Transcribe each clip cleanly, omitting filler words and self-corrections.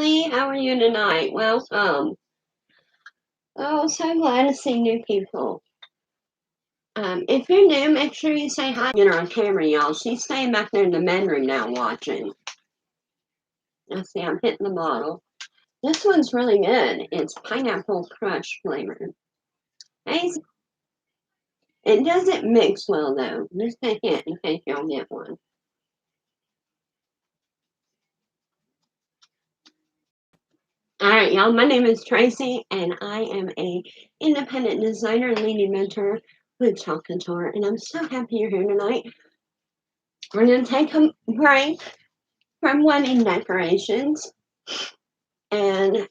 Lee. How are you tonight? Welcome. Oh, so glad to see new people. If you're new, make sure you say hi. Get her on camera, y'all. She's staying back there in the men room now watching. Let's see, I'm hitting the bottle. This one's really good. It's pineapple crush flavored. Hey, it doesn't mix well though. Just a hint in case y'all get one. All right, y'all. My name is Tracy, and I am a independent designer and leading mentor with Chalk Couture, and I'm so happy you're here tonight. We're going to take a break from wedding decorations, and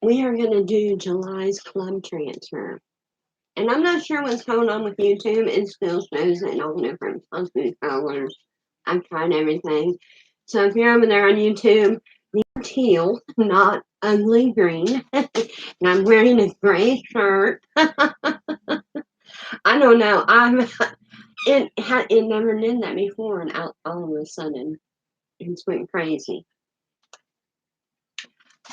we are going to do July's club transfer. And I'm not sure what's going on with YouTube. It still shows it in all different funky colors. I've tried everything. So if you're over there on YouTube, you're teal, not ugly green. And I'm wearing a gray shirt. I don't know. It never did that before, and all of a sudden, it's went crazy.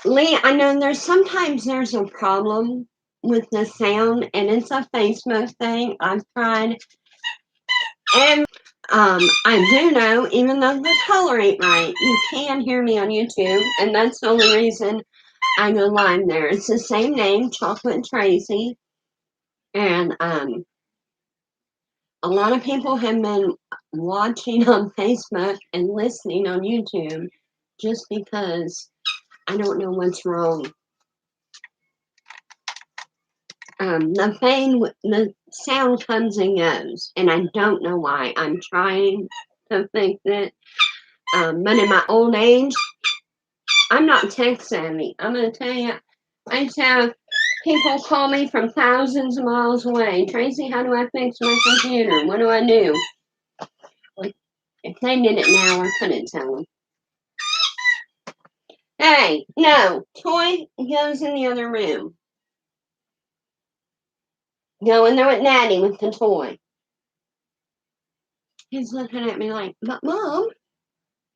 Lee, I know there's a problem with the sound, and it's a Facebook thing. I've tried, and I do know, even though the color ain't right, you can hear me on YouTube, and that's the only reason I go live there. It's the same name, Chocolate Tracy, and a lot of people have been watching on Facebook and listening on YouTube just because I don't know what's wrong. The sound comes and goes, and I don't know why. I'm trying to fix it, but in my old age, I'm not tech savvy. I'm gonna tell you, I used to have people call me from thousands of miles away. Tracy, how do I fix my computer? What do I do? If they did it now, I couldn't tell them. Hey, no, toy goes in the other room. Go in there with Natty with the toy. He's looking at me like, but Mom,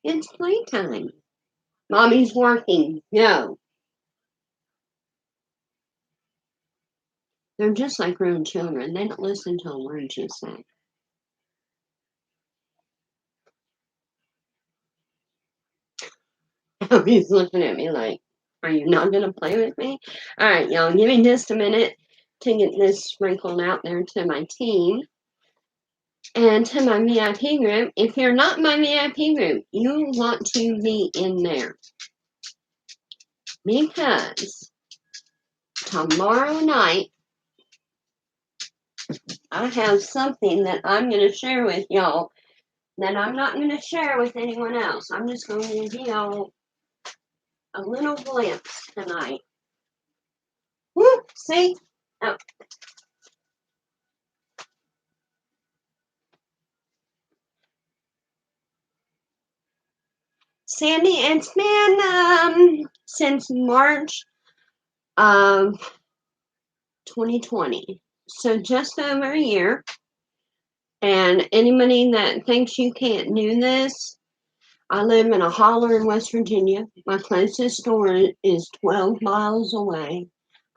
it's playtime. Mommy's working. Go. They're just like grown children. They don't listen to a word you say. He's looking at me like, are you not going to play with me? All right, y'all, give me just a minute to get this sprinkled out there to my team and to my VIP group. If you're not in my VIP group, you want to be in there because tomorrow night I have something that I'm going to share with y'all that I'm not going to share with anyone else. I'm just going to give y'all a little glimpse tonight. Woo! See? Oh. Sandy, it's been since March of 2020. So just over a year. And anybody that thinks you can't do this, I live in a holler in West Virginia. My closest store is 12 miles away.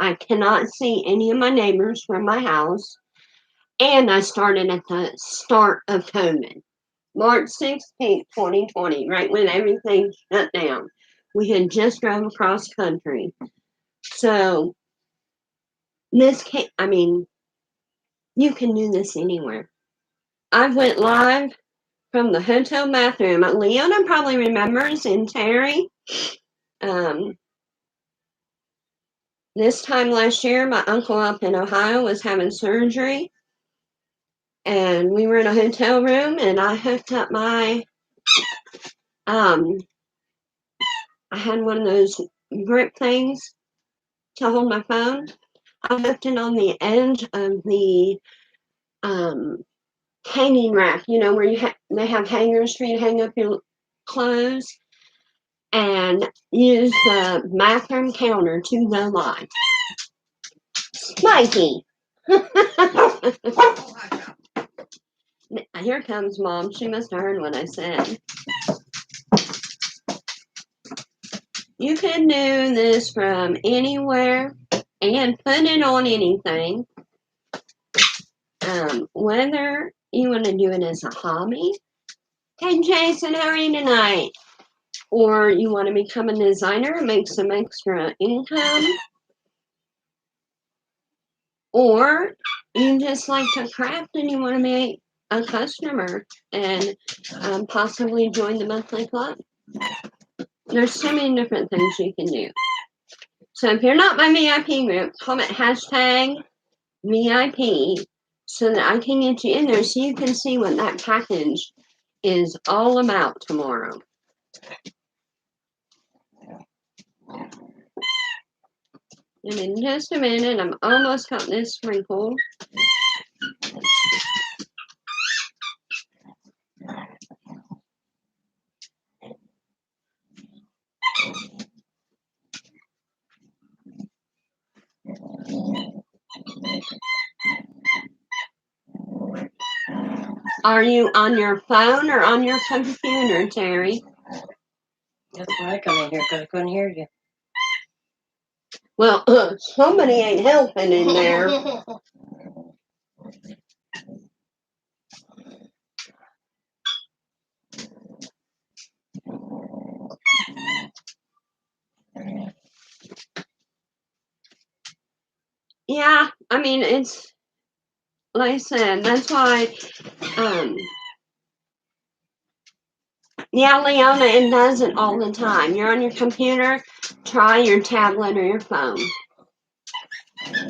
I cannot see any of my neighbors from my house. And I started at the start of COVID, March 16th, 2020, right when everything shut down. We had just drove across country. So this can't, I mean, you can do this anywhere. I went live from the hotel bathroom. Leona probably remembers in Terry. This time last year, my uncle up in Ohio was having surgery. And we were in a hotel room, and I hooked up my, I had one of those grip things to hold my phone. I hooked it on the edge of the hanging rack, you know, where they have hangers for you to hang up your clothes, and use the bathroom counter to go live. Mikey! Here comes Mom. She must have heard what I said. You can do this from anywhere and put it on anything. Whether you want to do it as a hobby. Hey Jason, how are you tonight? Or you want to become a designer and make some extra income. Or you just like to craft and you want to be a customer and possibly join the monthly club. There's so many different things you can do. So if you're not my VIP group, comment hashtag VIP so that I can get you in there so you can see what that package is all about tomorrow. And in just a minute, I'm almost got this sprinkled. Are you on your phone or on your computer, Terry? That's why I come in here, because I couldn't hear you. Well, somebody ain't helping in there. Yeah, I mean, it's, like I said, that's why, yeah, Leona, it does it all the time. You're on your computer, try your tablet or your phone.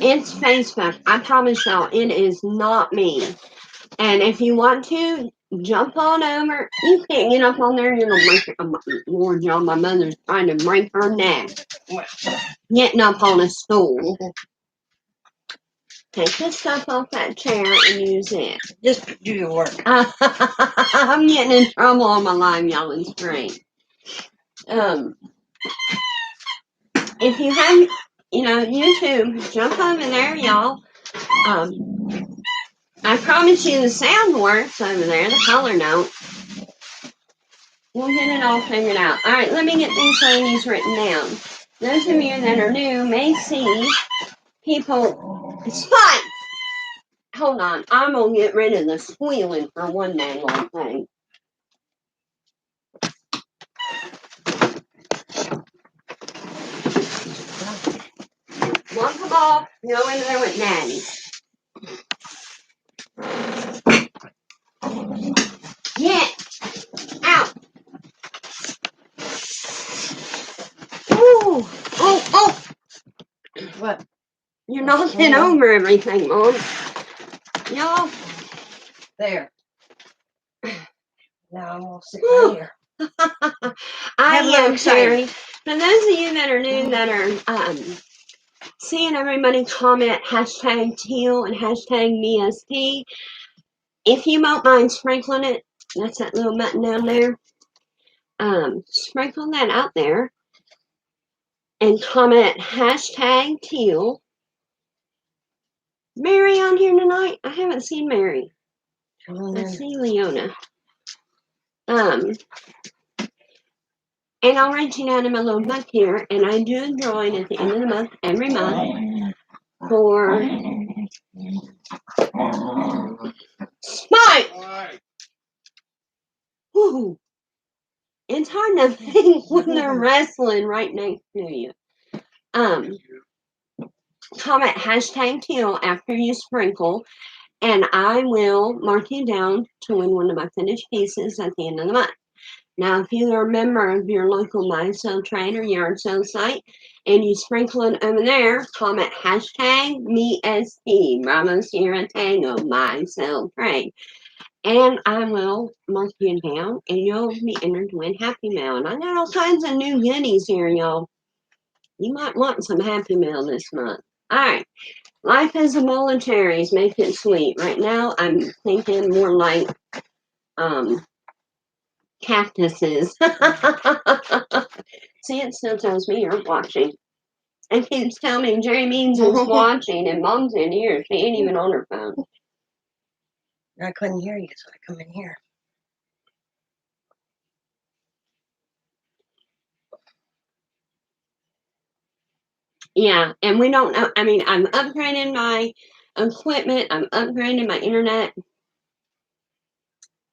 It's Facebook. I promise y'all, it is not me. And if you want to, jump on over. You can't get up on there. You're going to break your, Lord, y'all, my mother's trying to break her neck. Getting up on a stool. Take the stuff off that chair and use it. Just do your work. I'm getting in trouble on my live yelling straight. If you have, YouTube, jump over there, y'all. I promise you the sound works over there, the color note. We'll get it all figured out. All right, let me get these ladies written down. Those of you that are new may see people. Spike! Hold on, I'm going to get rid of the squealing for one dang old thing. One come off, go in there with Natty. Get out. Ooh. Oh. What? You're knocking over everything, Mom. Y'all. There. Now I'm going to sit right here. I am, Terry. Terry. For those of you that are new, that are seeing everybody comment hashtag teal and hashtag MeST, if you don't mind sprinkling it, that's that little button down there. Sprinkle that out there and comment hashtag teal. Mary on here tonight? I haven't seen Mary. I see Leona. And I'll write you down in my little book here, and I do a drawing at the end of the month, every month, for Spike! Woo. It's hard to think when they're wrestling right next to you. Comment hashtag teal after you sprinkle, and I will mark you down to win one of my finished pieces at the end of the month. Now, if you are a member of your local buy, sell, trade, or yard sale site, and you sprinkle it over there, comment hashtag MeST, Bravo Sierra Tango, buy, sell, trade. And I will mark you down, and you'll be entered to win Happy Mail. And I got all kinds of new goodies here, y'all. You might want some Happy Mail this month. All right. Life as a bowl of cherries. Make it sweet. Right now, I'm thinking more like cactuses. See, it still tells me you're watching. It keeps telling me Jerry Means is watching, and Mom's in here. She ain't even on her phone. I couldn't hear you, so I come in here. Yeah, and we don't know. I mean, I'm upgrading my equipment. I'm upgrading my internet.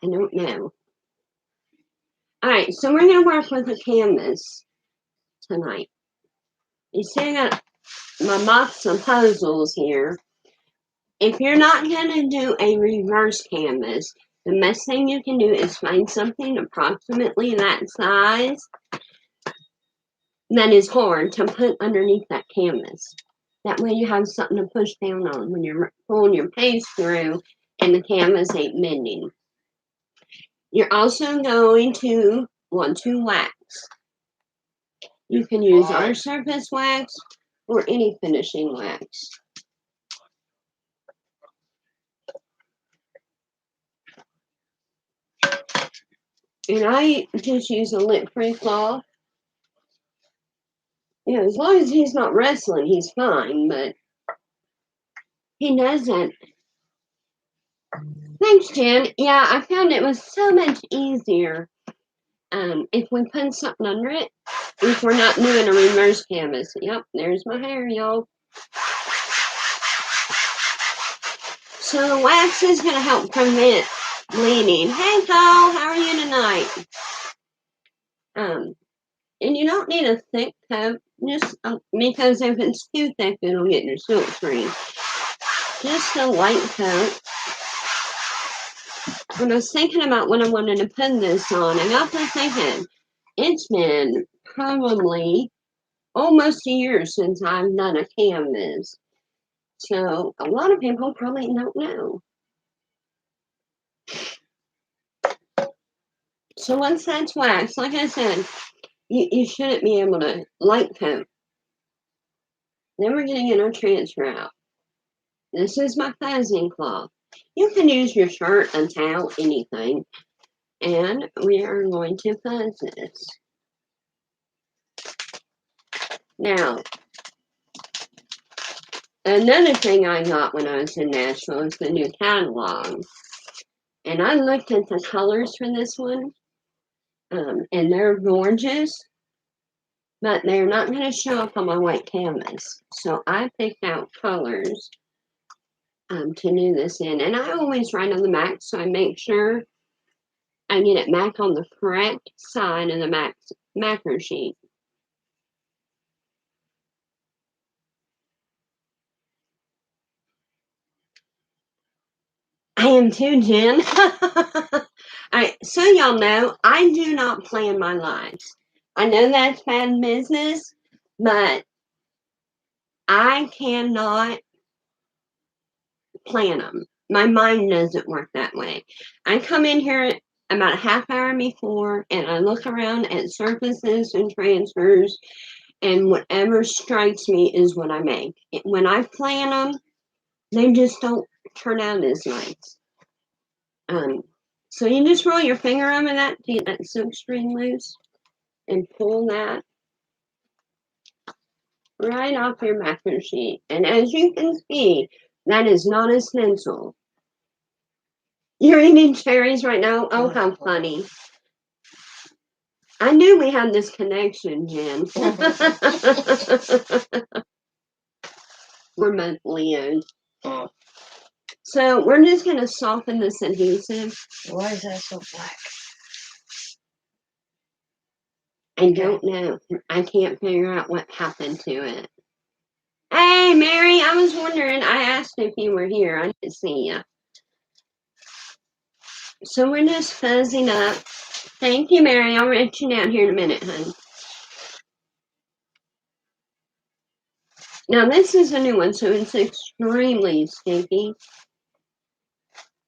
I don't know. All right, so we're going to work with a canvas tonight. You see, I got my box of puzzles here. If you're not going to do a reverse canvas, the best thing you can do is find something approximately that size that is hard to put underneath that canvas. That way you have something to push down on when you're pulling your paste through and the canvas ain't bending. You're also going to want to wax. You can use our surface wax or any finishing wax. And I just use a lint-free cloth. You know, as long as he's not wrestling, he's fine, but he doesn't. Thanks, Jen. Yeah, I found it was so much easier if we put something under it, if we're not doing a reverse canvas. Yep, there's my hair, y'all. So the wax is going to help prevent bleeding. Hey, Cole, how are you tonight? And you don't need a thick coat, just because if it's too thick, it'll get your silk screen. Just a light coat. When I was thinking about when I wanted to put this on, I got to thinking, it's been probably almost a year since I've done a canvas. So a lot of people probably don't know. So once that's waxed, like I said, you shouldn't be able to light coat. Then we're going to get our transfer out. This is my fuzzing cloth. You can use your shirt, a towel, anything. And we are going to fuzz this. Now, another thing I got when I was in Nashville is the new catalog. And I looked at the colors for this one. And they're gorgeous. But they're not going to show up on my white canvas. So I picked out colors to do this in. And I always write on the back, so I make sure I get it back on the correct side of the marker sheet. I am too, Jen. Alright, so y'all know, I do not plan my lives. I know that's bad business, but I cannot plan them. My mind doesn't work that way. I come in here about a half hour before and I look around at surfaces and transfers, and whatever strikes me is what I make. When I plan them, they just don't turn out as nice. So you just roll your finger over that to get that silk string loose and pull that right off your marker sheet. And as you can see, that is not a stencil. You're eating cherries right now? Oh, how funny. I knew we had this connection, Jen. We're both Leos. So we're just going to soften this adhesive. Why is that so black? I don't know. I can't figure out what happened to it. Hey, Mary, I was wondering. I asked if you were here. I didn't see you. So we're just fuzzing up. Thank you, Mary. I'll write you down here in a minute, hon. Now, this is a new one, so it's extremely sticky.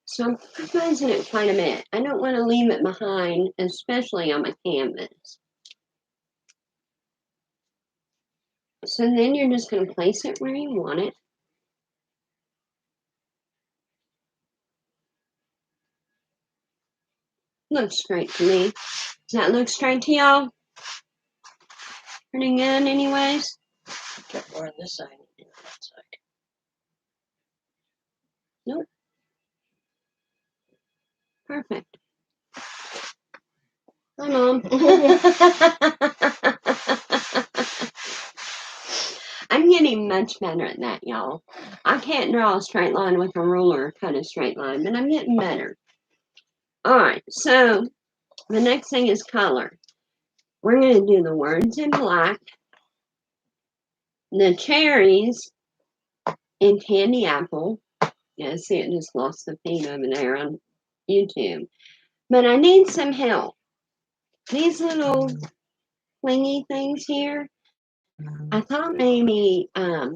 So I'm fuzzing it quite a bit. I don't want to leave it behind, especially on my canvas. So then you're just going to place it where you want it. Looks straight to me. Does that look straight to y'all? Pretty good anyways? Get more on this side than that side. Nope. Perfect. Hi, Mom. I'm be much better at that, y'all. I can't draw a straight line with a ruler or cut a straight line, but I'm getting better. Alright, so the next thing is color. We're going to do the words in black, the cherries in candy apple. Yeah, see, it just lost the feed over there on YouTube. But I need some help. These little clingy things here, I thought maybe a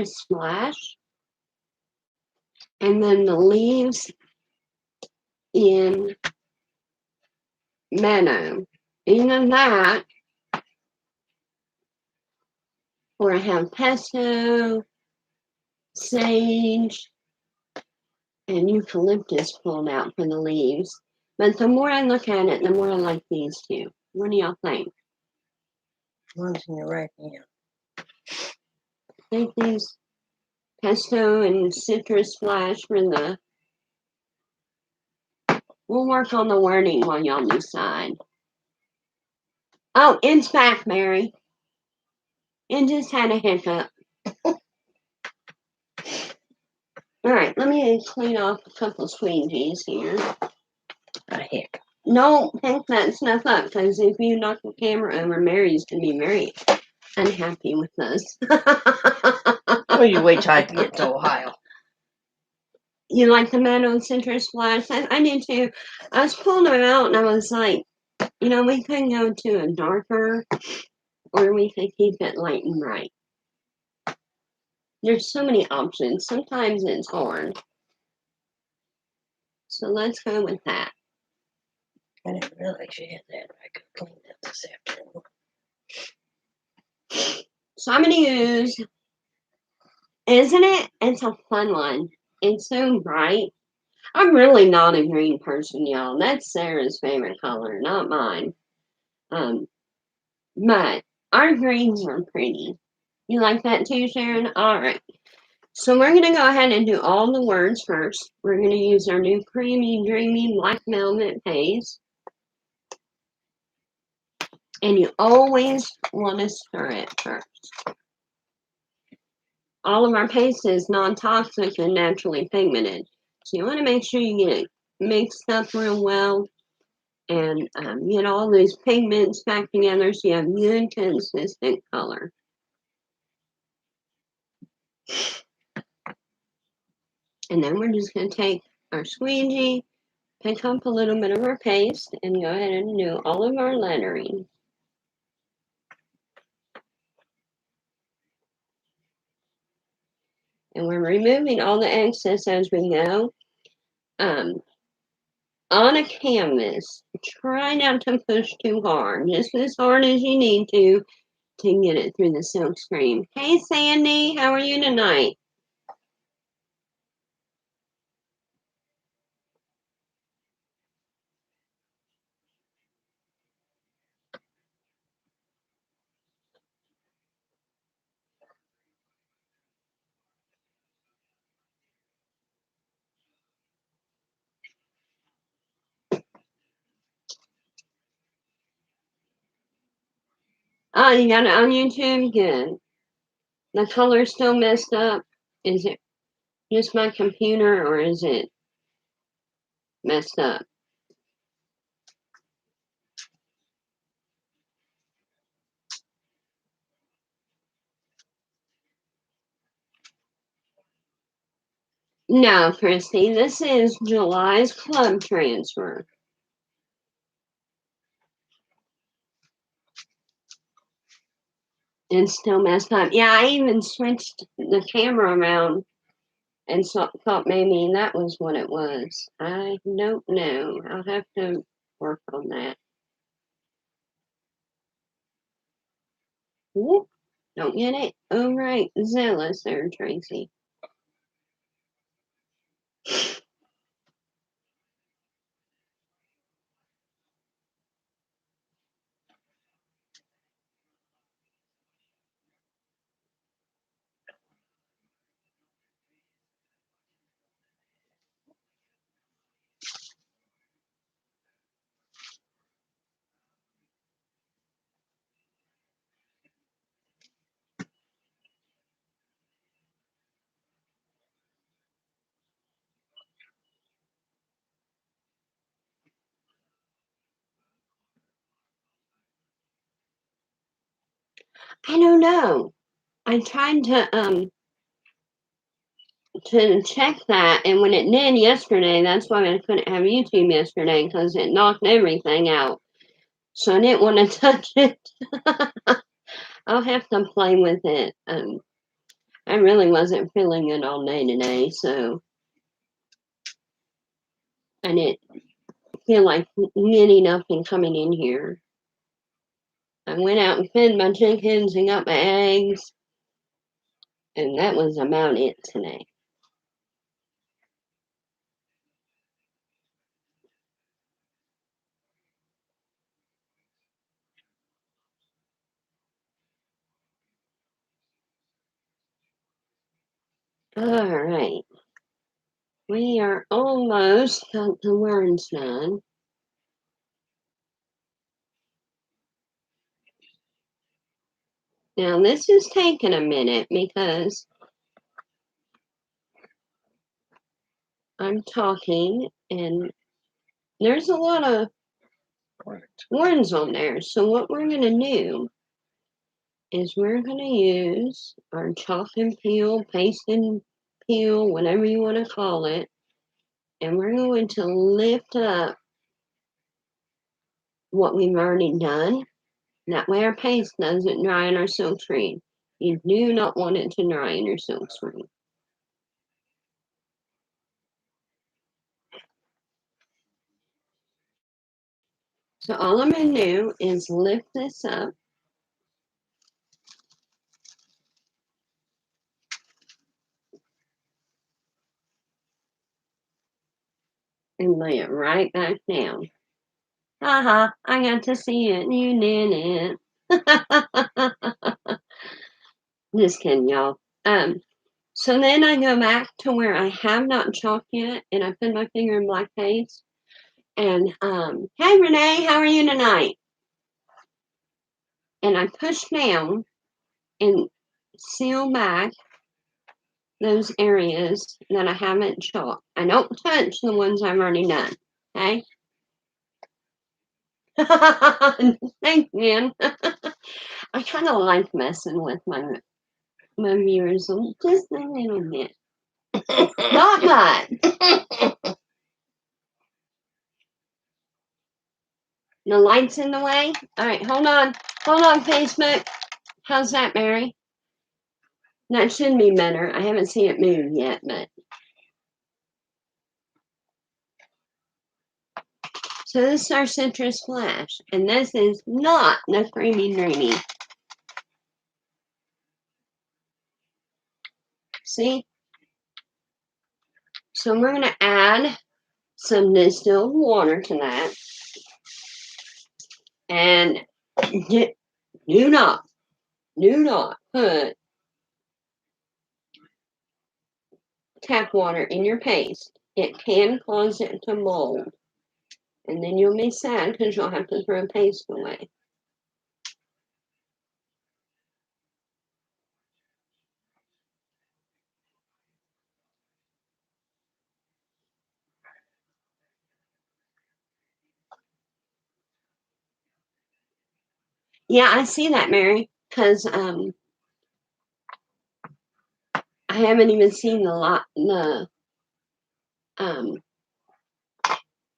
splash, and then the leaves in meadow. Either that, or I have pesto, sage, and eucalyptus pulled out for the leaves. But the more I look at it, the more I like these two. What do y'all think? One's in your right hand. I think these pesto and citrus splash for the. We'll work on the wording while y'all decide. Oh, it's back, Mary. It just had a hiccup. Alright, let me clean off a couple squeegees here. A hick. No, pick that stuff up, because if you knock the camera over, Mary's going to be very unhappy with us. Well, you wait till I get to Ohio. You like the meadow citrus splash? I did too. I was pulling them out and I was like, you know, we could go to a darker, or we could keep it light and bright. There's so many options. Sometimes it's hard. So let's go with that. I didn't realize you had that. I could clean that this afternoon. So I'm going to use, isn't it? It's a fun one. It's so bright. I'm really not a green person, y'all. That's Sarah's favorite color, not mine. But our greens are pretty. You like that too, Sharon? All right. So we're going to go ahead and do all the words first. We're going to use our new creamy, dreamy black velvet paste. And you always want to stir it first. All of our paste is non-toxic and naturally pigmented. So you want to make sure you get it mixed up real well and get all these pigments back together so you have good, consistent color. And then we're just going to take our squeegee, pick up a little bit of our paste, and go ahead and do all of our lettering. And we're removing all the excess as we go. On a canvas, try not to push too hard, just as hard as you need to get it through the silk screen. Hey Sandy, how are you tonight? Oh, you got it on YouTube? Good. The color's still messed up. Is it just my computer or is it messed up? No, Christy, this is July's club transfer. It's still messed up. Yeah, I even switched the camera around and thought maybe that was what it was. I don't know. I'll have to work on that. Whoop. Don't get it? Oh, right. Zealous there, Tracy. I don't know. I tried to check that, and when it did yesterday, that's why I couldn't have YouTube yesterday because it knocked everything out. So I didn't want to touch it. I'll have to play with it. I really wasn't feeling it all day today, so I didn't feel like getting up and coming in here. I went out and fed my chickens and got my eggs, and that was about it today. All right. We are almost got the words done. Now, this is taking a minute because I'm talking and there's a lot of words on there. So, what we're going to do is we're going to use our chalk and peel, paste and peel, whatever you want to call it, and we're going to lift up what we've already done. That way, our paste doesn't dry in our silk screen. You do not want it to dry in your silk screen. So all I'm going to do is lift this up and lay it right back down. Haha, I got to see it. You did it. Just kidding, y'all. So then I go back to where I have not chalked yet, and I put my finger in black paste. And hey Renee, how are you tonight? And I push down and seal back those areas that I haven't chalked. I don't touch the ones I've already done. Okay? Thanks, man. I kind of like messing with my viewers just a little bit. Not much. The light's in the way. All right, hold on. Hold on, Facebook. How's that, Mary? That should be better. I haven't seen it move yet, but. So this is our citrus splash, and this is not the creamy dreamy. See? So we're going to add some distilled water to that. And do not put tap water in your paste. It can cause it to mold. And then you'll be sad because you'll have to throw paste away. Yeah, I see that, Mary, because I haven't even seen the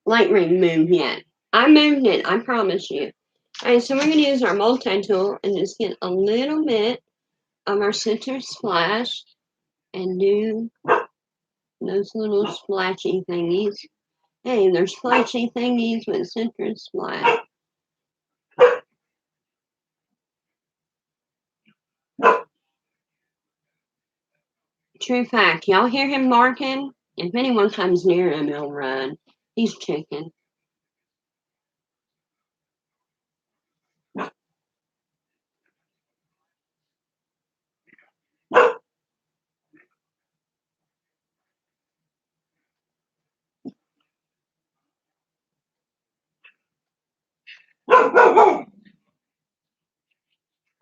light ring move yet. I moved it, I promise you. All right, so we're going to use our multi-tool and just get a little bit of our citrus splash and do those little splashy thingies. Hey, they're splashy thingies with citrus splash. True fact. Y'all hear him barking? If anyone comes near him, he'll run. He's chicken.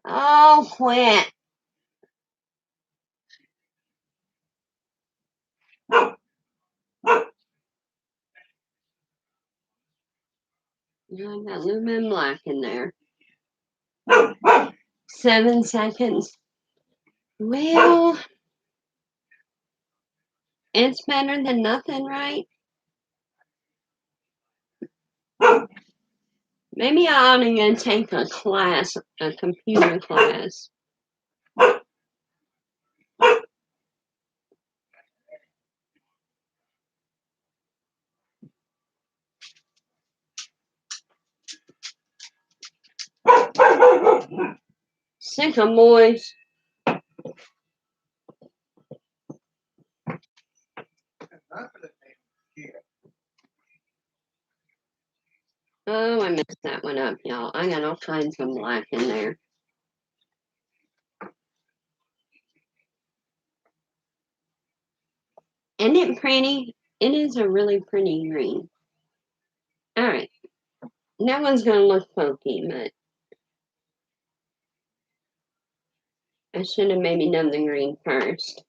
Oh, quit. Yeah, I got a little bit of black in there. 7 seconds. Well, it's better than nothing, right? Maybe I ought to go take a class, a computer class. Sick of boys. Oh, I messed that one up, y'all. I got all kinds of black in there. Isn't it pretty? It is a really pretty green. Alright. That one's going to look funky, but I should have maybe done the green first.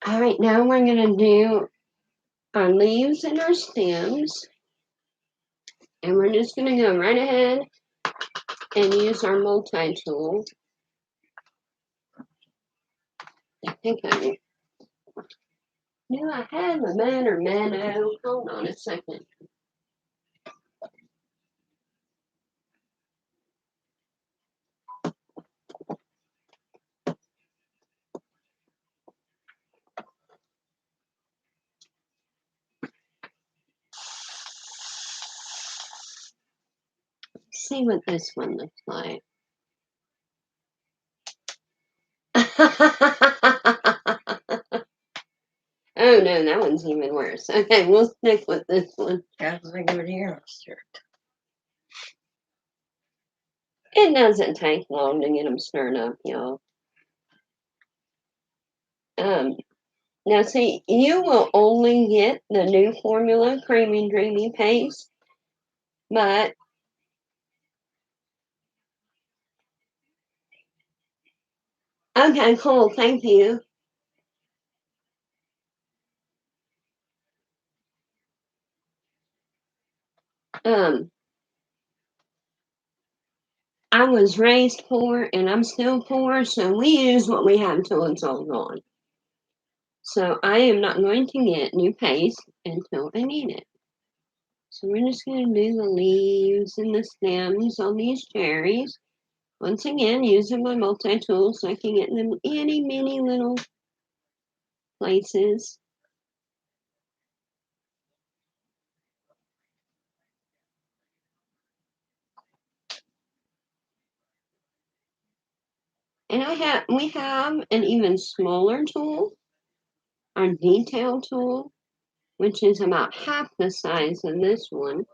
Alright, now we're going to do our leaves and our stems. And we're just going to go right ahead and use our multi-tool. I think I knew I had my banner meadow. Hold on a second. See what this one looks like. Oh no, that one's even worse. Okay, we'll stick with this one. I was thinking of here. It doesn't take long to get them stirred up, y'all. Now see, you will only get the new formula Creamy Dreamy paste, but okay, cool, thank you. I was raised poor and I'm still poor, so we use what we have till it's all gone. So I am not going to get new paste until I need it. So we're just going to do the leaves and the stems on these cherries. Once again, using my multi-tool so I can get them itty bitty little places. And we have an even smaller tool, our detail tool, which is about half the size of this one.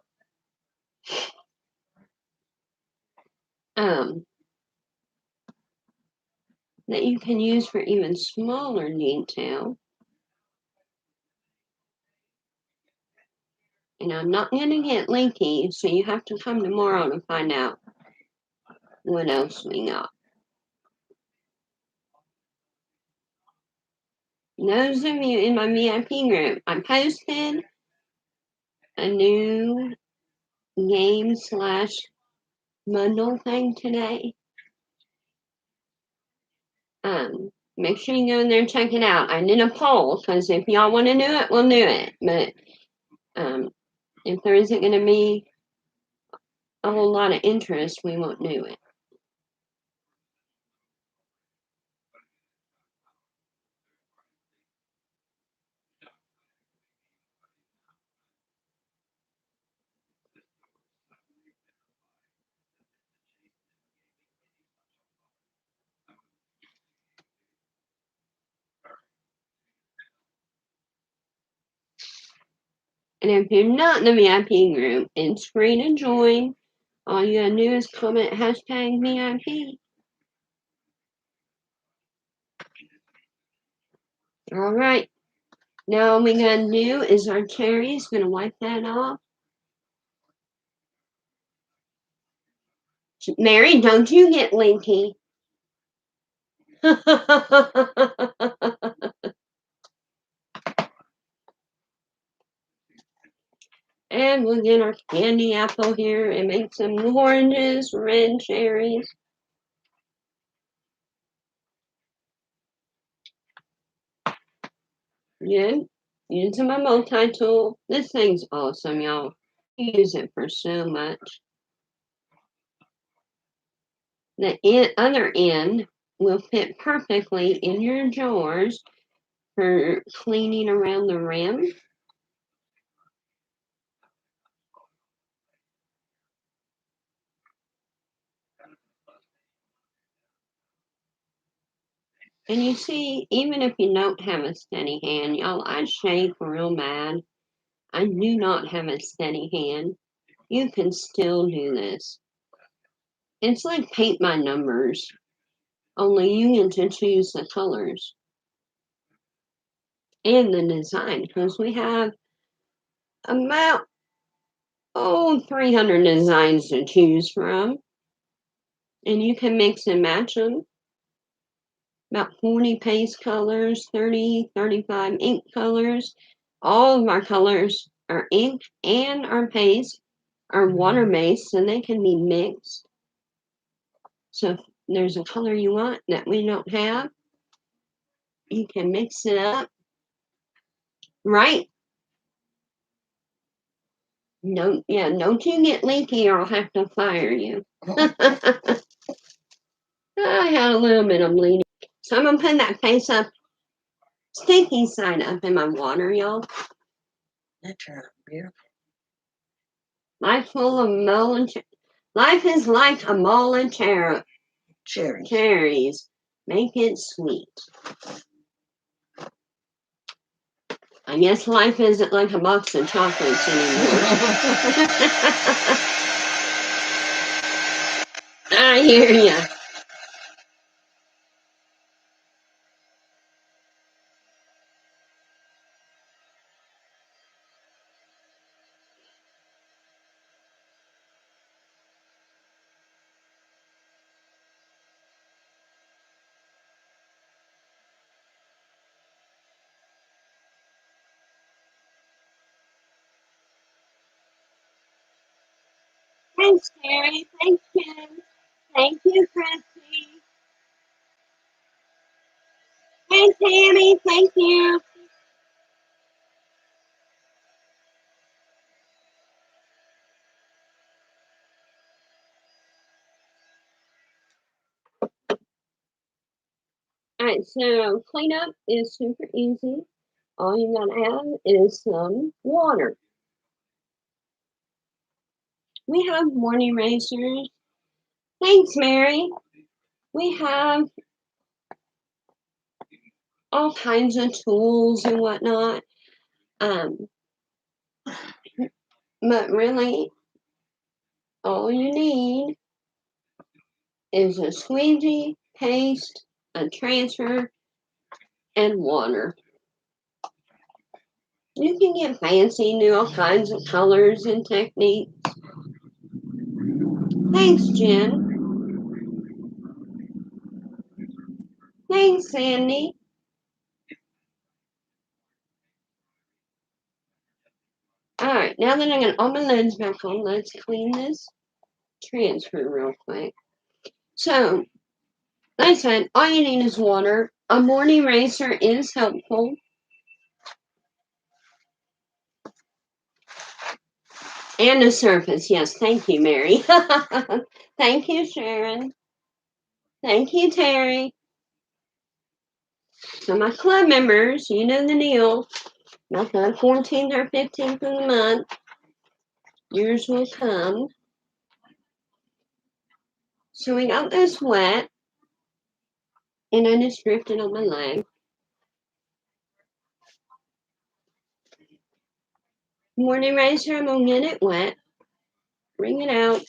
That you can use for even smaller detail. And I'm not going to get linky, so you have to come tomorrow to find out what else we got. Those of you in my VIP group, I posted a new game / bundle thing today. Make sure you go in there and check it out. I did a poll because if y'all want to do it, we'll do it. But if there isn't going to be a whole lot of interest, we won't do it. And if you're not in the VIP group, it's free to join. All you gotta do is comment hashtag VIP. All right. Now all we gotta do is our cherries. Gonna wipe that off. Mary, don't you get linky. And we'll get our candy apple here and make some oranges, red cherries. Again, using my multi-tool. This thing's awesome, y'all. Use it for so much. The other end will fit perfectly in your jars for cleaning around the rim. And you see, even if you don't have a steady hand, y'all, I shake real bad. I do not have a steady hand. You can still do this. It's like paint by numbers, only you get to choose the colors and the design, because we have about 300 designs to choose from, and you can mix and match them. About 40 paste colors, 30, 35 ink colors. All of our colors are ink and our paste are water based, and they can be mixed. So if there's a color you want that we don't have, you can mix it up. Right? Don't you get leaky or I'll have to fire you. I had a little bit of bleeding. So I'm gonna put that face up, sticky side up in my water, y'all. That turned out beautiful. Life full of melon. Life is like a mall of cherries. Make it sweet. I guess life isn't like a box of chocolates anymore. I hear ya. Thanks, Terry. Thank you. Thank you, Christy. Hey, Tammy. Thank you. Alright, so cleanup is super easy. All you gotta have is some water. We have morning erasers. Thanks, Mary. We have all kinds of tools and whatnot. But really, all you need is a squeegee, paste, a transfer, and water. You can get fancy, do all kinds of colors and techniques. Thanks, Jen. Thanks, Sandy. Alright, now that I got all my lids back on, let's clean this transfer real quick. So, like I said, all you need is water. A morning eraser is helpful. And a surface, yes. Thank you, Mary. Thank you, Sharon. Thank you, Terry. So my club members, you know the deal. About the 14th or 15th of the month, yours will come. So we got this wet, and I just dripped it on my leg. Morning eraser, I'm gonna get it wet, bring it out,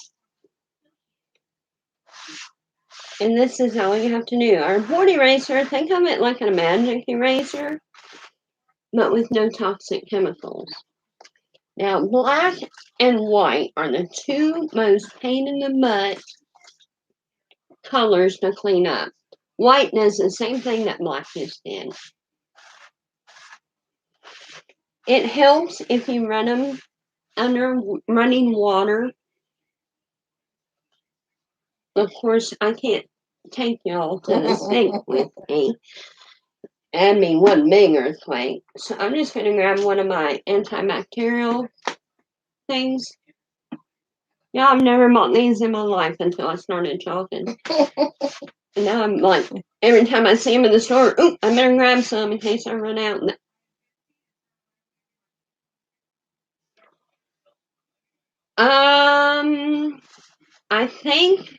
and this is all you have to do. Our board eraser, think of it like a magic eraser, but with no toxic chemicals. Now, black and white are the two most pain in the butt colors to clean up. White does the same thing that black just did. It helps if you run them under running water. Of course, I can't take y'all to the sink with me. I mean, one big earthquake. So I'm just going to grab one of my antibacterial things. Yeah, I've never bought these in my life until I started talking. And now I'm like, every time I see them in the store, ooh, I better grab some in case I run out. I think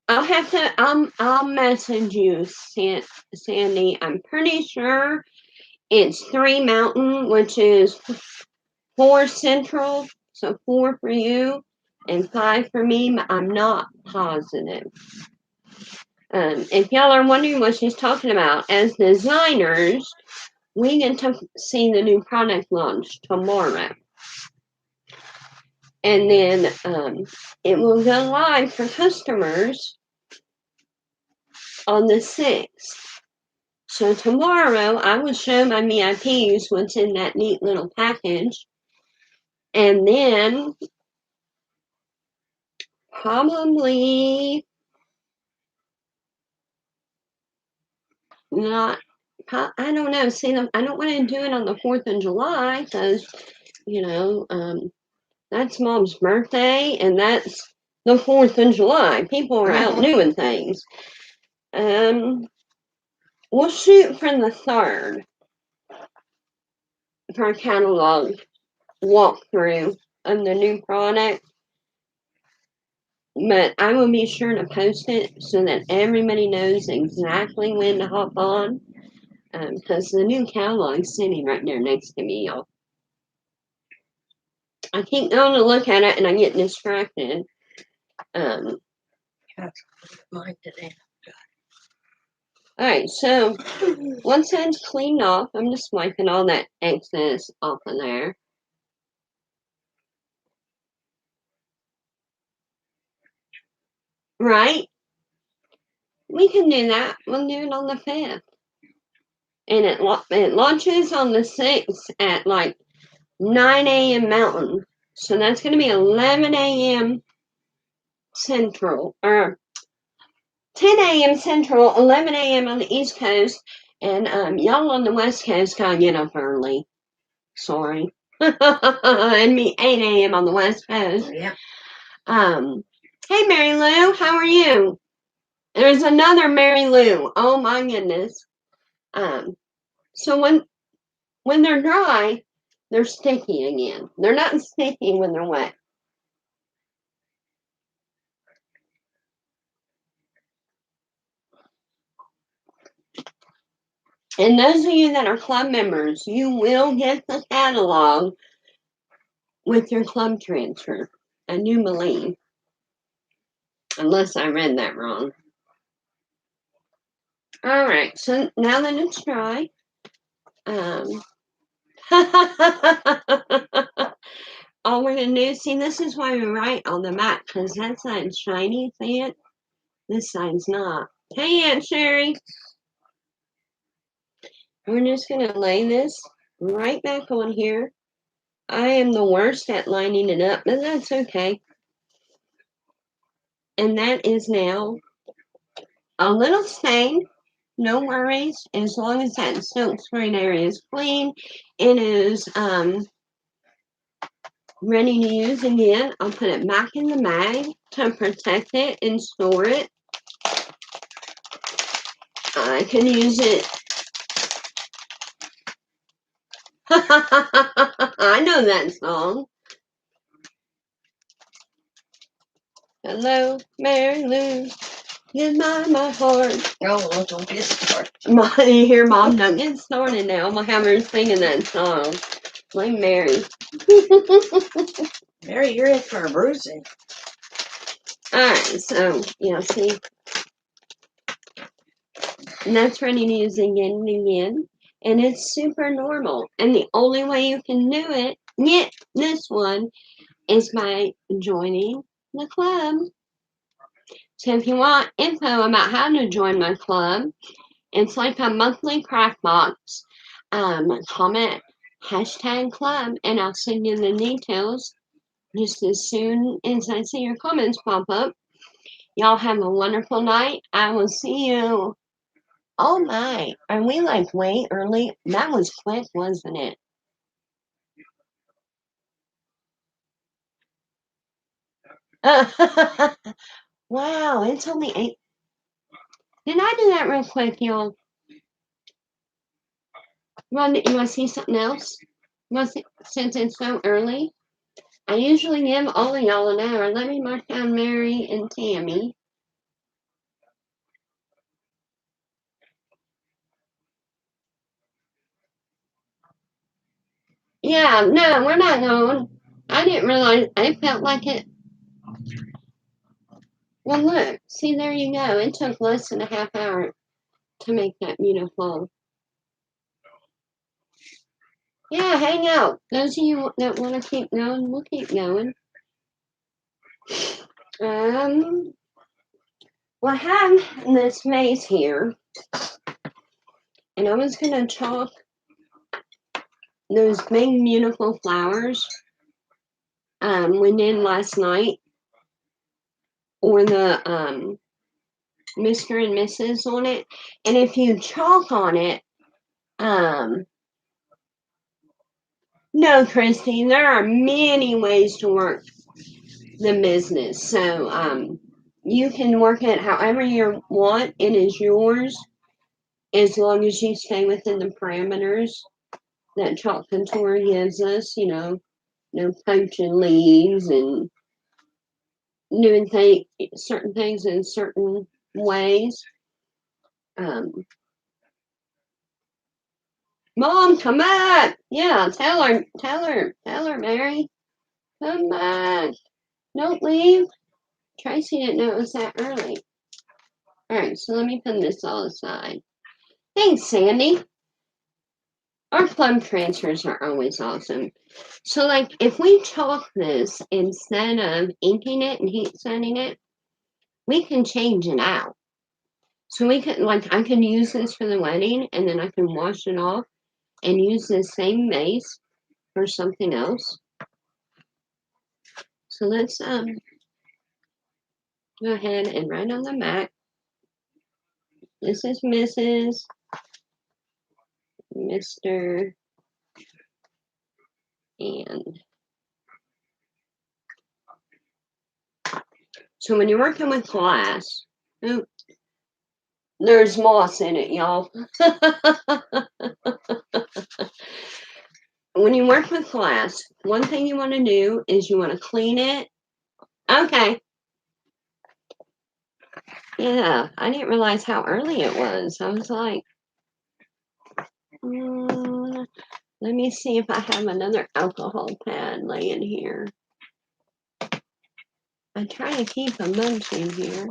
I'll message you, Sandy. I'm pretty sure it's 3 Mountain, which is 4 Central, so 4 for you and 5 for me. I'm not positive. If y'all are wondering what she's talking about, as designers, we get to see the new product launch tomorrow. And then it will go live for customers on the 6th. So tomorrow I will show my VIPs what's in that neat little package. And then probably not, I don't know. See, I don't want to do it on the 4th of July because, that's Mom's birthday and that's the 4th of July. People are out doing things. We'll shoot for the 3rd for a catalog walkthrough of the new product. But I will be sure to post it so that everybody knows exactly when to hop on. Because the new catalog's sitting right there next to me, y'all. I keep going to look at it and I get distracted. Mine today. Alright, so once that's cleaned off, I'm just wiping all that excess off of there. Right? We can do that. We'll do it on the 5th. And it launches on the 6th at like 9 a.m. Mountain. So that's going to be 11 a.m. Central, or 10 a.m. Central, 11 a.m. on the East Coast, and y'all on the West Coast gotta get up early. Sorry. And me 8 a.m. on the West Coast. Yeah. Hey Mary Lou, how are you? There's another Mary Lou. Oh my goodness. So when they're dry, they're sticky again. They're not sticky when they're wet. And those of you that are club members, you will get the catalog with your club transfer. I do believe. Unless I read that wrong. Alright, so now that it's dry, all we're going to do, see, this is why we write on the mat, because that side's shiny, see it? This side's not. Hey, Aunt Sherry! We're just going to lay this right back on here. I am the worst at lining it up, but that's okay. And that is now a little stained. No worries, as long as that silk screen area is clean. It is ready to use again. I'll put it back in the mag to protect it and store it. I can use it. I know that song. Hello, Mary Lou. Goodbye, my heart. Oh, don't be a start. You hear Mom? Don't get started now. I'm going to have her singing that song. Like Mary. Mary, you're in for a bruising. Alright, so, see. And that's ready to use again and again. And it's super normal. And the only way you can do it, get this one, is by joining the club. So if you want info about how to join my club, it's like a monthly craft box. Comment #club, and I'll send you the details just as soon as I see your comments pop up. Y'all have a wonderful night. I will see you. Oh my, are we like way early? That was quick, wasn't it? Wow, it's only 8. Did I do that real quick, y'all? You want to see something else? Since it's so early, I usually give all of y'all an hour. Let me mark down Mary and Tammy. Yeah, no, we're not going. I didn't realize. I felt like it. Well, look. See, there you go. It took less than a half hour to make that beautiful. Yeah, hang out. Those of you that want to keep going, we'll keep going. Well, I have this vase here, and I was going to chalk those big, beautiful flowers we did last night, or the Mr. and Mrs. on it. And if you chalk on it, no, Christy, there are many ways to work the business. So you can work it however you want. It is yours as long as you stay within the parameters that Chalk Contour gives us, no poaching leaves and doing certain things in certain ways. Mom, come back! Yeah, tell her, Mary. Come back. Don't leave. Tracy didn't know it was that early. Alright, so let me put this all aside. Thanks, Sandy. Our plum transfers are always awesome. So, like, if we chalk this instead of inking it and heat setting it, we can change it out. So we could, like, I can use this for the wedding, and then I can wash it off and use this same vase for something else. So let's go ahead and write on the back. This is Mrs. Mr. and. So when you're working with glass, there's moss in it, y'all. When you work with glass, one thing you want to do is you want to clean it. Okay. Yeah, I didn't realize how early it was. I was like, let me see if I have another alcohol pad laying here. I try to keep a bunch in here.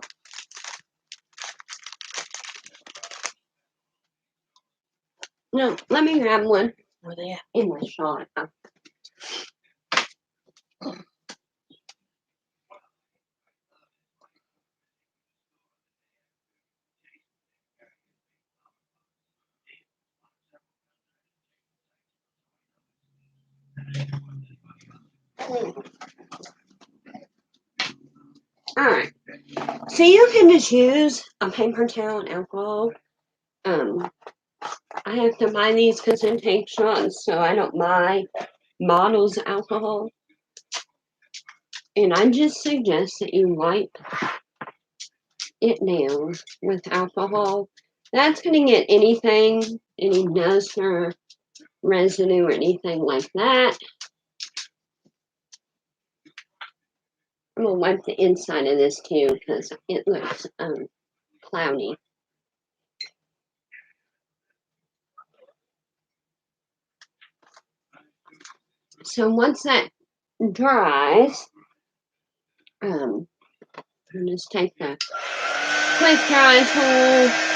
No, let me grab one. Where they at? In my shot. Alright. So you can just use a paper towel and alcohol. I have to buy these because it takes shots, so I don't buy bottles of alcohol. And I just suggest that you wipe it down with alcohol. That's going to get anything, any dust or residue or anything like that. I'm going to wipe the inside of this too because it looks cloudy. So once that dries, I'll just take the quick dry tool.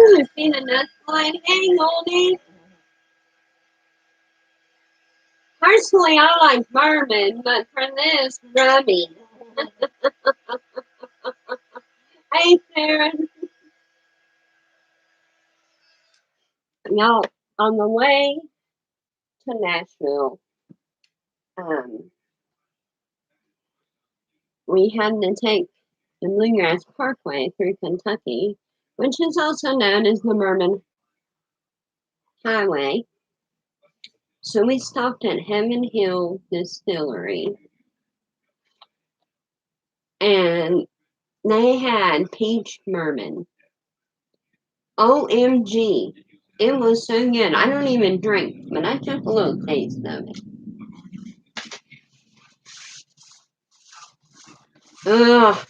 Ooh, see the nuts line hang on it. Personally, I like bourbon, but for this, rummy. Hey, Sarah. Y'all, on the way to Nashville, we had to take the Bluegrass Parkway through Kentucky, which is also known as the Bourbon Highway. So we stopped at Heaven Hill Distillery, and they had peach bourbon. OMG. It was so good. I don't even drink, but I took a little taste of it. Ugh.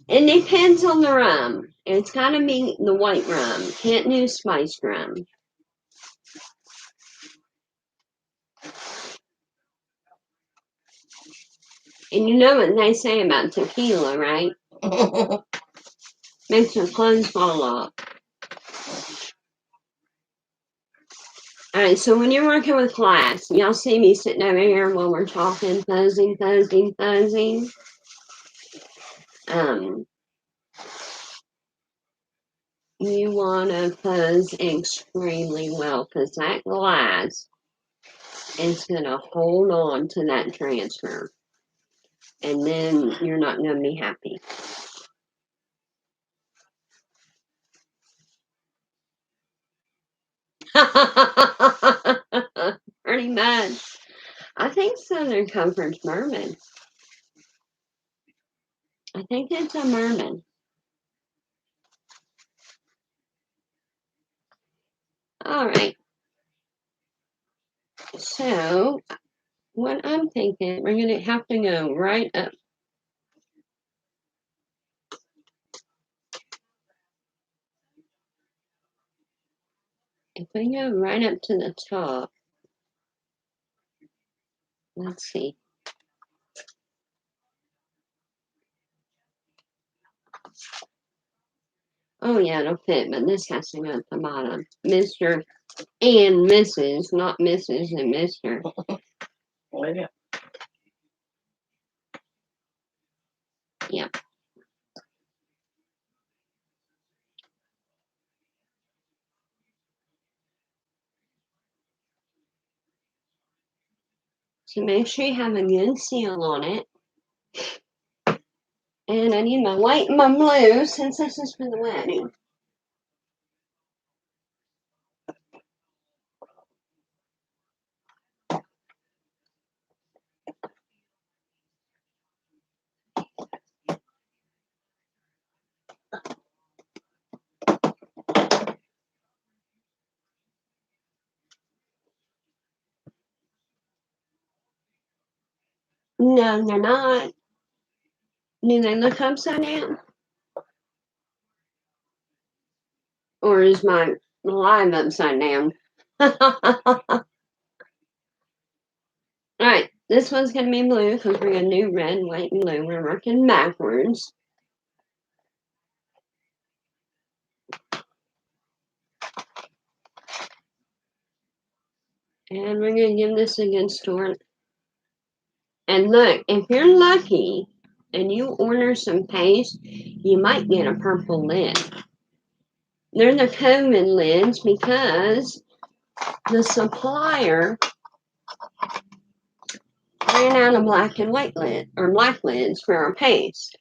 It depends on the rum. It's gotta be the white rum. Can't do spiced rum. And you know what they say about tequila, right? Makes your clothes fall off. Alright, so when you're working with class, y'all see me sitting over here while we're talking, posing. You want to pose extremely well because that glass is going to hold on to that transfer. And then you're not going to be happy. Pretty much. I think Southern Comfort's bourbon. I think it's a bourbon. All right. So, what I'm thinking, we're going to have to go right up. If we go right up to the top, let's see. Oh, yeah, it'll fit, but this has to go at the bottom. Mr. and Mrs., not Mrs. and Mr. Yeah. Yep. So make sure you have a good seal on it. And I need my white and my blue since this is for the wedding. No, they're not. Do they look upside down? Or is my live upside down? Alright, this one's going to be blue because we're going to do red, white, and blue. We're working backwards. And we're going to give this a good start. And look, if you're lucky and you order some paste, you might get a purple lid. They're the COVID lids because the supplier ran out of black and white lid or black lids for our paste.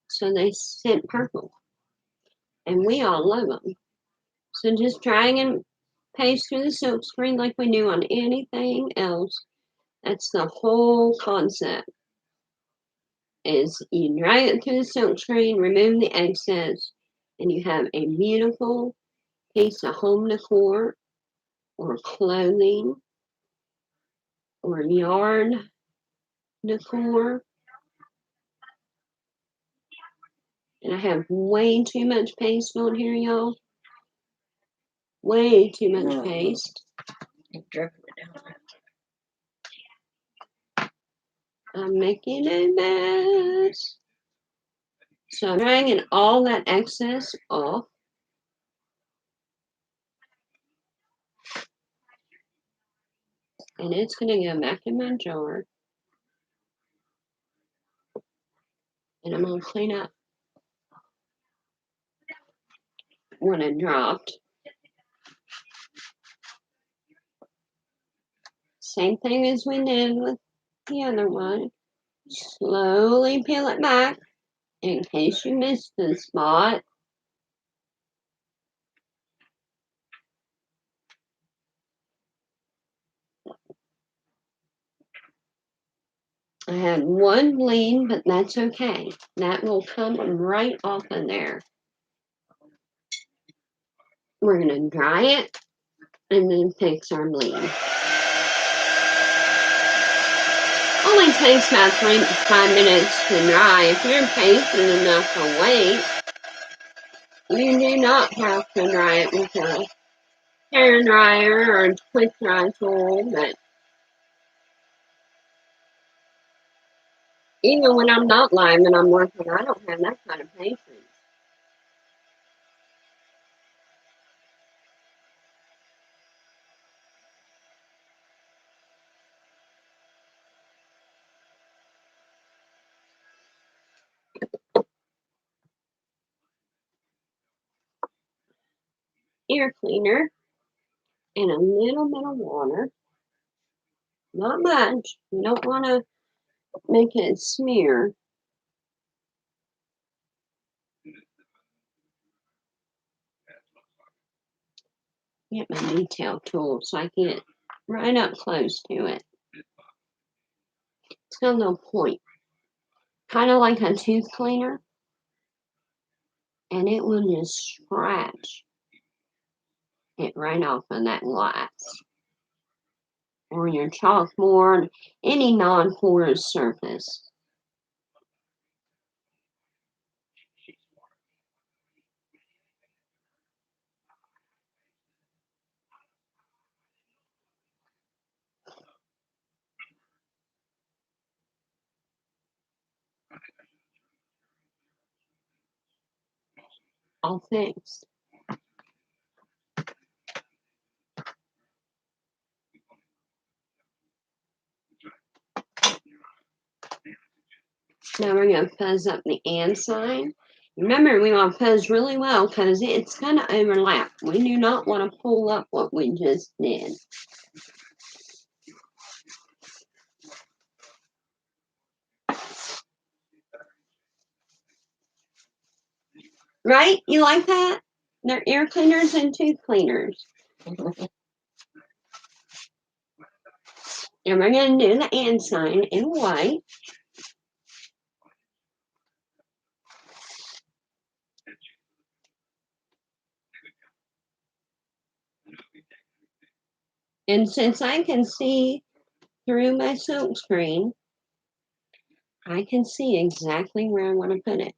So they sent purple. And we all love them. So just drag and paste through the silk screen like we do on anything else. That's the whole concept. Is you drag it through the silk screen, remove the excess, and you have a beautiful piece of home decor or clothing or yard decor. And I have way too much paste on here, y'all. Way too much paste. I'm making a mess. So I'm dragging all that excess off. And it's going to go back in my jar. And I'm going to clean up what I dropped. Same thing as we did with the other one. Slowly peel it back in case you missed the spot. I had one bleed, but that's okay. That will come right off of there. We're going to dry it and then fix our bleed. Only takes about 3 to 5 minutes to dry. If you're patient enough to wait, you do not have to dry it with a hair dryer or a quick dry tool. But even when I'm not live and I'm working, I don't have that kind of patience. Ear cleaner and a little bit of water. Not much. You don't want to make it smear. Get my detail tool so I can get right up close to it. It's got a little point. Kind of like a tooth cleaner. And it will just scratch it right off of that glass. Or your chalkboard, any non-porous surface. All fixed. Now we're going to fuzz up the and sign. Remember, we want to fuzz really well because it's going to overlap. We do not want to pull up what we just did. Right? You like that? They're ear cleaners and tooth cleaners. And we're going to do the and sign in white. And since I can see through my silk screen, I can see exactly where I want to put it.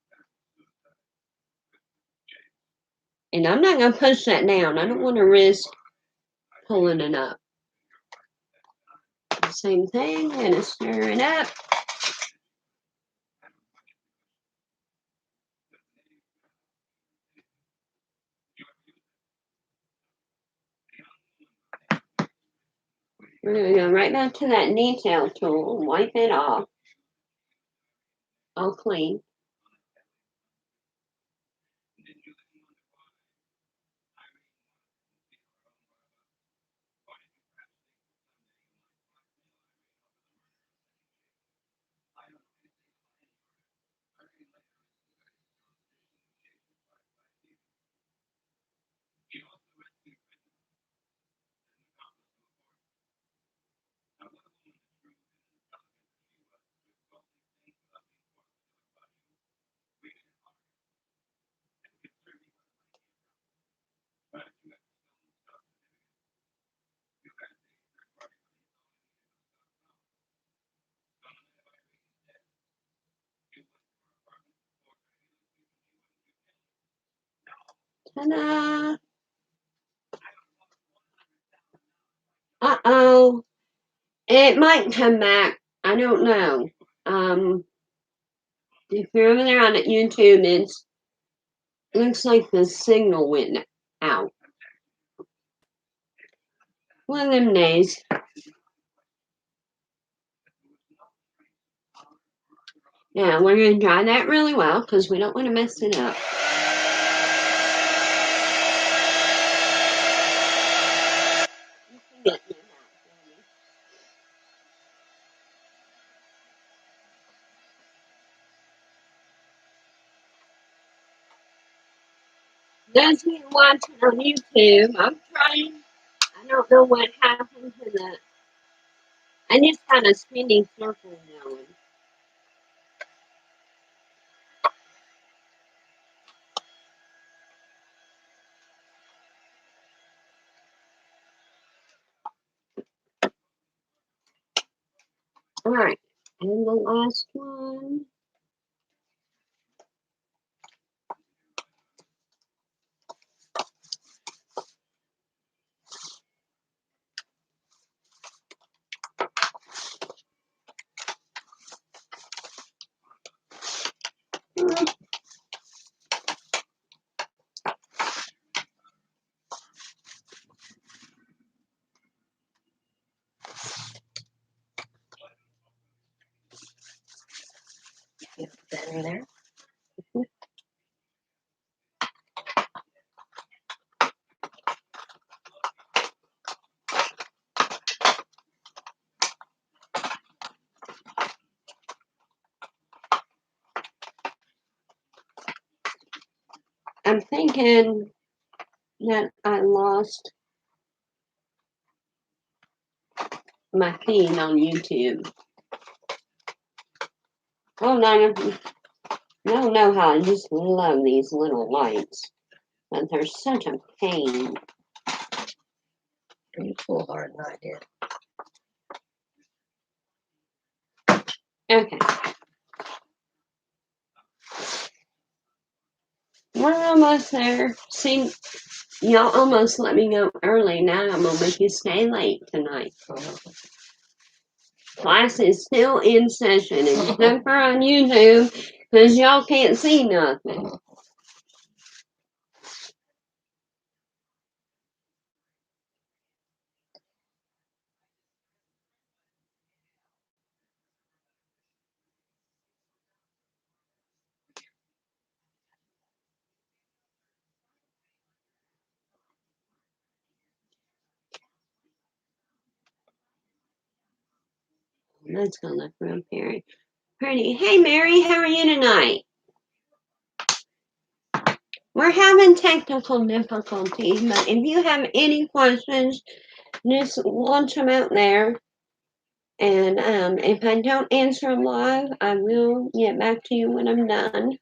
And I'm not going to push that down. I don't want to risk pulling it up. Same thing, I'm going to stir it up. We're going to go right back to that detail tool and wipe it off. All clean. Ta-da! Uh-oh. It might come back. I don't know. If you're over there on YouTube, it looks like the signal went out. One of them days. Yeah, we're going to dry that really well because we don't want to mess it up. Those of you watching on YouTube, I'm trying. I don't know what happened to the. I just had a spinning circle going. All right, and the last one. You put that in there. I'm thinking that I lost my feed on YouTube. Oh, no, no, know how I just love these little lights, but they're such a pain. You pull hard than I did. Okay. We're almost there. See, y'all almost let me go early. Now I'm going to make you stay late tonight. Class is still in session, except for on YouTube, because y'all can't see nothing. Let's go look real pretty. Hey, Mary, how are you tonight? We're having technical difficulties, but if you have any questions, just launch them out there. And if I don't answer them live, I will get back to you when I'm done.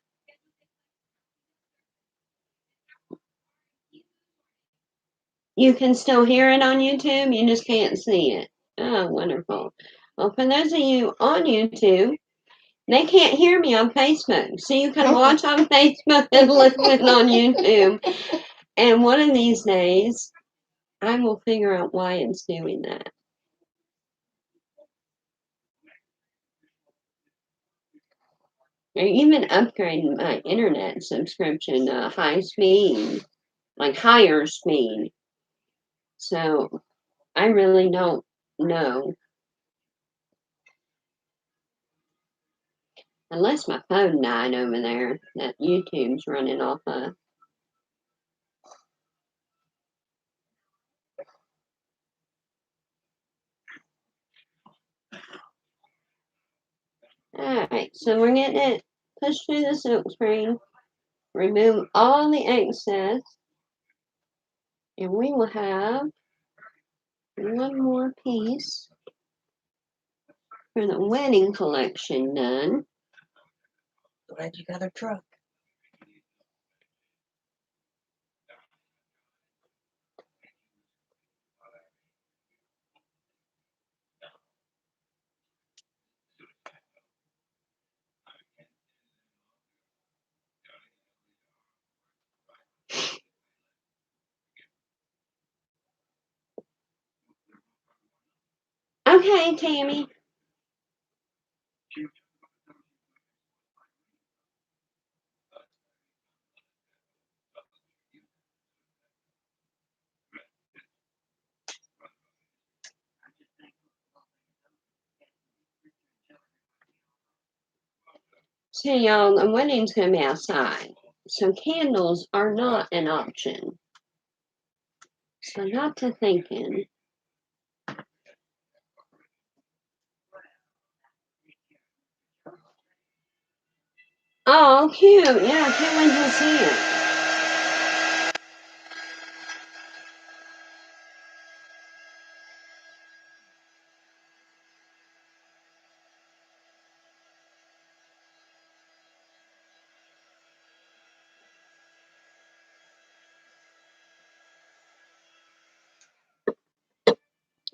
You can still hear it on YouTube, you just can't see it. Oh, wonderful. Well, for those of you on YouTube, they can't hear me on Facebook. So you can watch on Facebook and listen on YouTube. And one of these days, I will figure out why it's doing that. Or even upgrading my internet subscription high speed, like higher speed. So I really don't know. Unless my phone died over there that YouTube's running off of. Alright, so we're getting it pushed through the silk screen. Remove all the excess. And we will have one more piece for the wedding collection done. Glad you got a truck. Okay, Tammy. So, y'all, the wedding's going to be outside. So, candles are not an option. So, got to thinking. Oh, cute. Yeah, I can't wait to see it.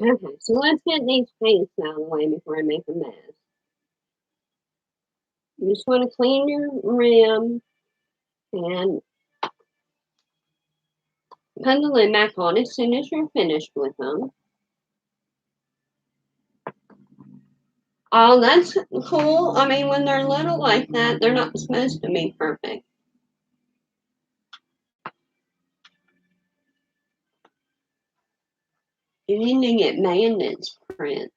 Okay, so let's get these paints out of the way before I make a mess. You just want to clean your rim and put the lid back on as soon as you're finished with them. Oh, that's cool. I mean, when they're little like that, they're not supposed to be perfect. You need to get mayonnaise prints.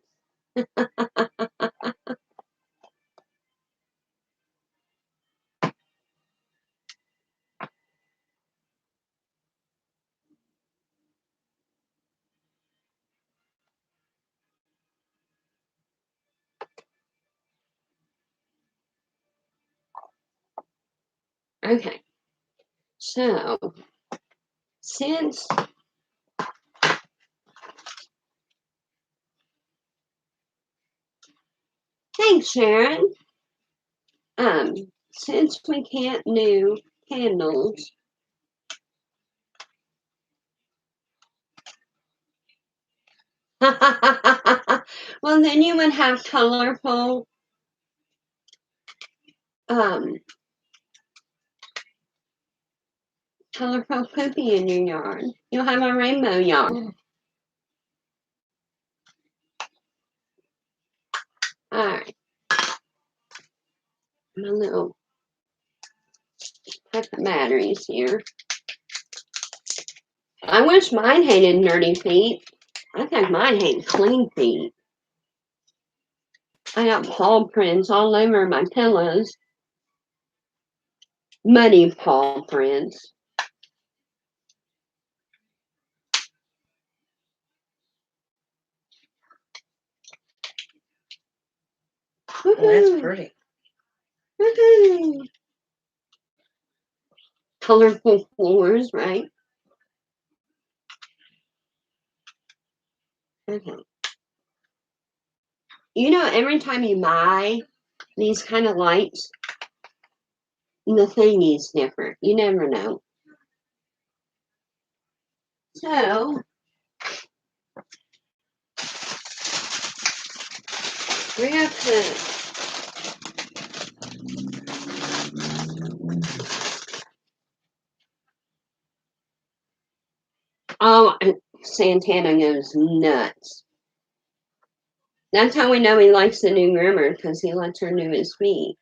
Okay, so since thanks, Sharon. Since we can't do candles, well, then you would have colorful um colorful poopy in your yard. You'll have a rainbow yard. All right, my little pack of batteries here. I wish mine hated dirty feet. I think mine hate clean feet. I got paw prints all over my pillows. Muddy paw prints. Oh, that's pretty. Woohoo! Colorful floors, right? Okay. You know, every time you buy these kind of lights, the thingy's different. You never know. So, we have to. Oh, Santana goes nuts. That's how we know he likes the new groomer, because he lets her do his feet.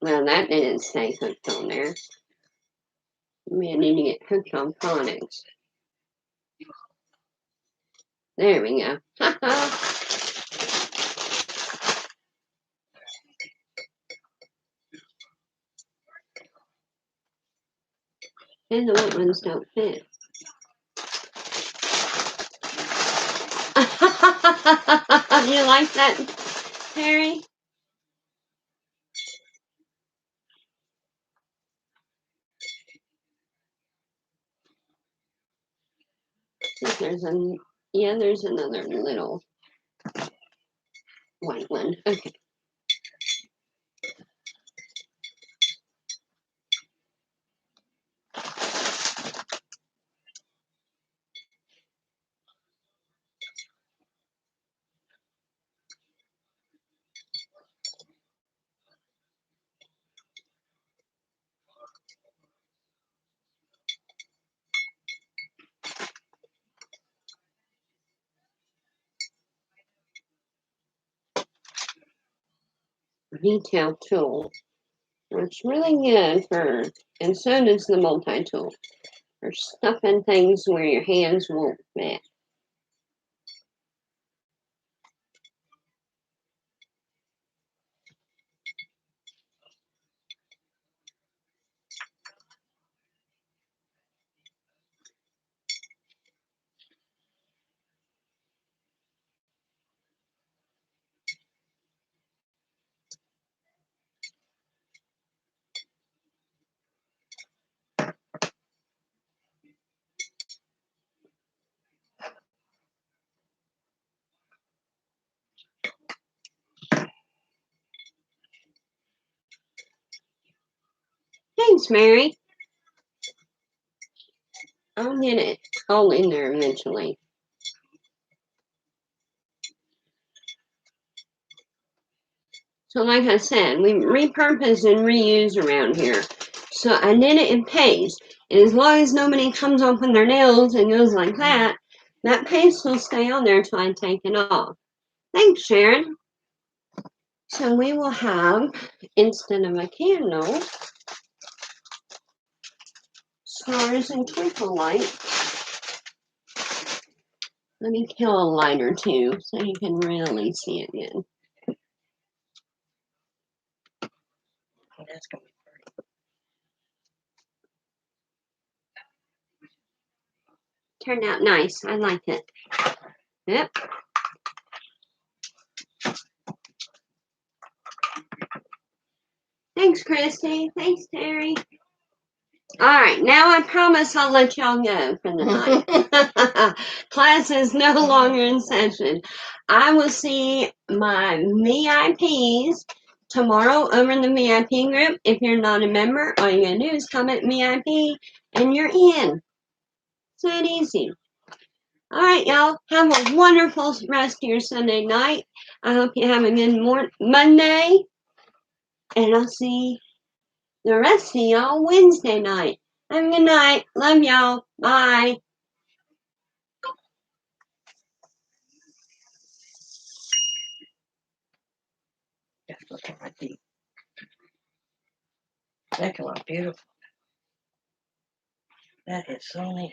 Well, that didn't stay hooked on there. Maybe I need to get hooked on phonics. There we go. And the white ones don't fit. You like that, Terry? There's there's another little white one. Okay. Detail tool. It's really good for, and so does the multi-tool, for stuffing things where your hands won't fit. Thanks, Mary. I'll get it all in there eventually. So like I said, we repurpose and reuse around here. So I did it in paste. And as long as nobody comes up with their nails and goes like that paste will stay on there until I take it off. Thanks, Sharon. So we will have, instead of a candle, stars and twinkle lights. Let me kill a light or two so you can really see it again. Oh, that's gonna be pretty. Turned out nice. I like it. Yep. Thanks, Christy. Thanks, Terry. All right, now I promise I'll let y'all go for the night. Class is no longer in session. I will see my VIPs tomorrow over in the VIP group. If you're not a member, all you gotta do is comment VIP and you're in. It's that easy. All right, y'all. Have a wonderful rest of your Sunday night. I hope you have a good Monday. And I'll see the rest of y'all Wednesday night. Have a good night. Love y'all. Bye. Just look at my feet. That come out beautiful. That is so neat.